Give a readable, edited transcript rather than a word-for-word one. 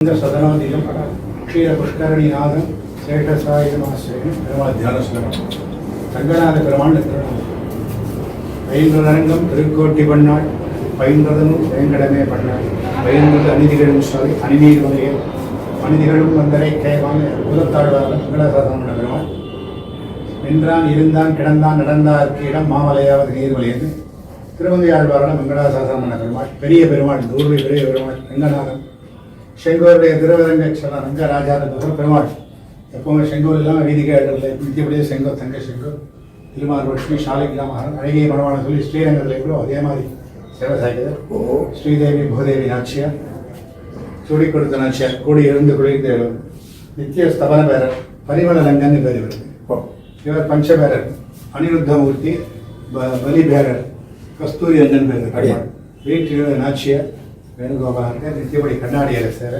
सदनादिजं क्षीरपुष्करणीनाथं श्रेष्ठसायुधमाश्रयं परमाध्यानस्मरणं रङ्गनाथ பெருமாள் பயின்றதரங்கம் திருக்கோட்டி பண்ணாள் பயின்றதனும் வேங்கடமே பண்ணாள் பயின்றது அநீதிகளும் சாலை அணிநீர் வகையில் அநீதிகளும் வந்தரை கேவான் உதத்தாழ்வார் மங்களாசாசனம் பெருமாள் நின்றான் இருந்தான் கிடந்தான் நடந்தார்க்கு இடம் மாமலையாவது நீர்வழியது திருவந்தையாழ்வாரான மங்களாசாசனம் பெருமாள் பெரிய பெருமாள் ஊர்வை பெரிய பெருமாள் ரங்கநாதன் செங்கோருடைய திருவரங்க ரங்கராஜாத பெருமாள் எப்பவுமே செங்கோல் இல்லாமல் வீதிக்கே இடத்துல நித்தியப்படியே செங்கோல் தங்க செங்கோல் திருமார் லட்சுமி சாலைக்கிராமகரன் அழகிய மனவான சொல்லி ஸ்ரீரங்கத்தில் கூட அதே மாதிரி சேவை சாய்க்குது ஸ்ரீதேவி பூதேவி நாச்சியார் சுடி கொடுத்த நாச்சியார் கூடி இருந்து குளிர்ந்து நித்திய ஸ்தபன பேரர் பரிமள ரங்கன்னு பேர் இவர் இவர் பஞ்சபேரர் அனிருத்தமூர்த்தி பலி பேரர் கஸ்தூரி ரங்கன் பேர் வீட்டில் நாச்சியார் வேணுகோபாலன் நித்தியப்படி கண்ணாடியில் சேர